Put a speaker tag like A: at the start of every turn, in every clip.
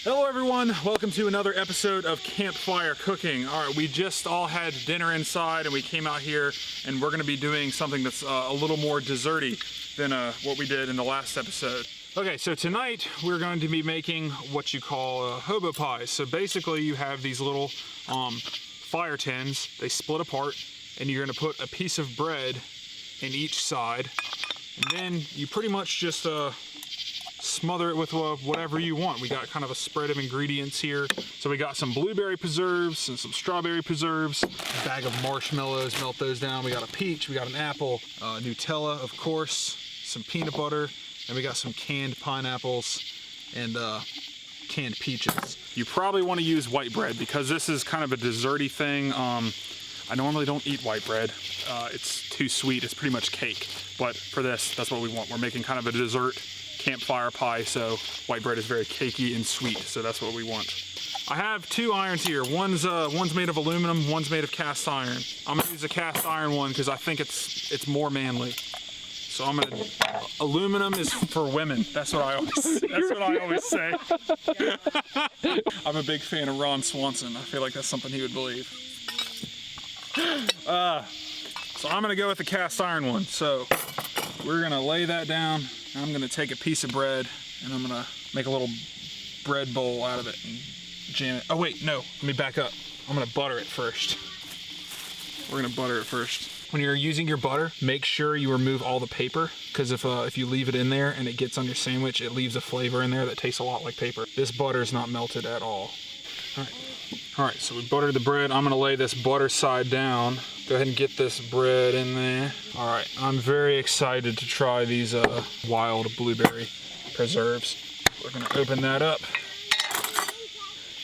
A: Hello everyone, welcome to another episode of Campfire Cooking. Alright, we just all had dinner inside and we came out here and we're going to be doing something that's a little more desserty than what we did in the last episode. Okay, so tonight we're going to be making what you call hobo pies. So basically you have these little fire tins, they split apart, and you're going to put a piece of bread in each side, and then you pretty much just smother it with whatever you want. We got kind of a spread of ingredients here. So we got some blueberry preserves and some strawberry preserves, a bag of marshmallows, melt those down. We got a peach, we got an apple, Nutella, of course, some peanut butter, and we got some canned pineapples and canned peaches. You probably want to use white bread because this is kind of a desserty thing. I normally don't eat white bread. It's too sweet, it's pretty much cake. But for this, that's what we want. We're making kind of a dessert campfire pie, so white bread is very cakey and sweet, so that's what we want. I have two irons here. One's made of aluminum, one's made of cast iron. I'm gonna use a cast iron one because I think it's more manly. So aluminum is for women. That's what I always say. I'm a big fan of Ron Swanson. I feel like that's something he would believe. So I'm gonna go with the cast iron one. So we're gonna lay that down. I'm gonna take a piece of bread and I'm gonna make a little bread bowl out of it and jam it. Oh wait, no, let me back up. I'm gonna butter it first. We're gonna butter it first. When you're using your butter, make sure you remove all the paper, because if you leave it in there and it gets on your sandwich, it leaves a flavor in there that tastes a lot like paper. This butter is not melted at all. All right, so we buttered the bread. I'm gonna lay this butter side down. Go ahead and get this bread in there. All right, I'm very excited to try these wild blueberry preserves. We're gonna open that up,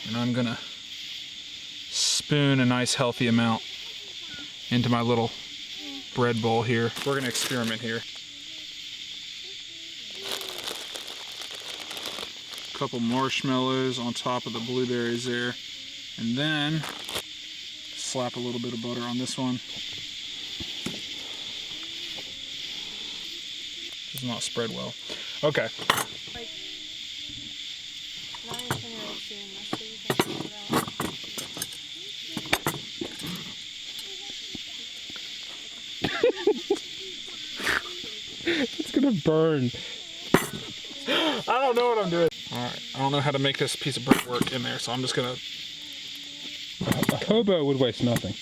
A: and I'm gonna spoon a nice healthy amount into my little bread bowl here. We're gonna experiment here. A couple marshmallows on top of the blueberries there, and then slap a little bit of butter on this one. Does not spread well. Okay.
B: It's gonna burn.
A: I don't know what I'm doing. Alright, I don't know how to make this piece of bread work in there, so I'm just gonna...
B: A hobo would waste nothing.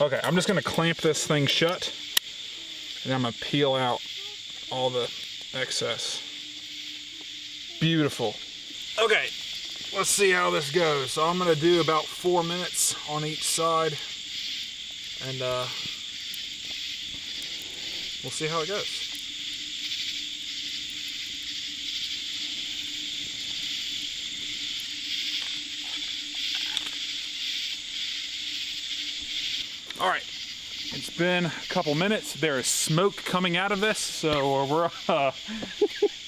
A: Okay, I'm just gonna clamp this thing shut, and I'm gonna peel out all the excess. Beautiful. Okay, let's see how this goes. So I'm gonna do about 4 minutes on each side, and we'll see how it goes. All right, it's been a couple minutes. There is smoke coming out of this, so we're,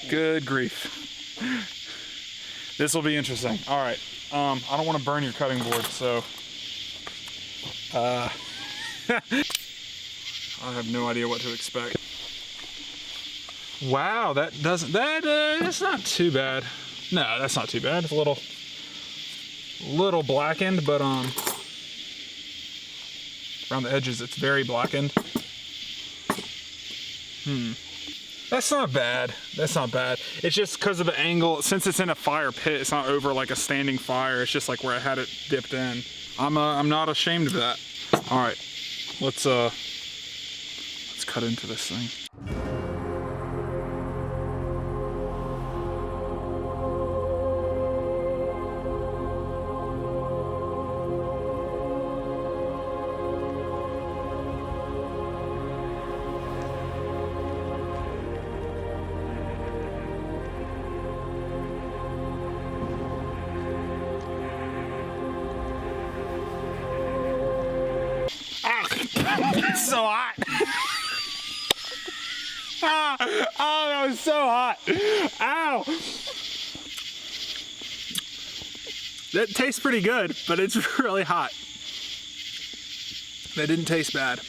A: good grief. This will be interesting. All right, I don't want to burn your cutting board, so, I have no idea what to expect. Wow, that's not too bad. No, that's not too bad. It's a little blackened, but, around the edges, it's very blackened. That's not bad. That's not bad. It's just because of the angle. Since it's in a fire pit, it's not over like a standing fire. It's just like where I had it dipped in. I'm not ashamed of that. All right, let's cut into this thing. It's so hot. Oh, that was so hot. Ow. That tastes pretty good, but it's really hot. That didn't taste bad.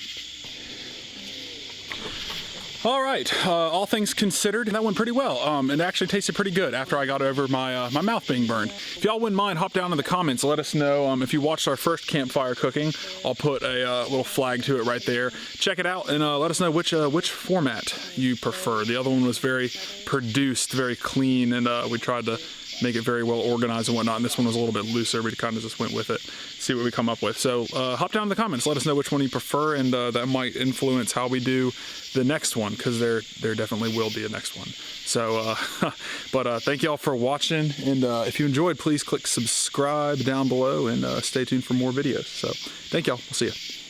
A: All right, all things considered, that went pretty well. It actually tasted pretty good after I got over my my mouth being burned. If y'all wouldn't mind, hop down in the comments, let us know if you watched our first campfire cooking. I'll put a little flag to it right there. Check it out and let us know which format you prefer. The other one was very produced, very clean, and we tried to make it very well organized and whatnot, and this one was a little bit looser. We kind of just went with it, see what we come up with. So hop down in the comments, let us know which one you prefer, and that might influence how we do the next one, because there definitely will be a next one. So but thank y'all for watching, and if you enjoyed, please click subscribe down below and stay tuned for more videos. So thank y'all, we'll see you.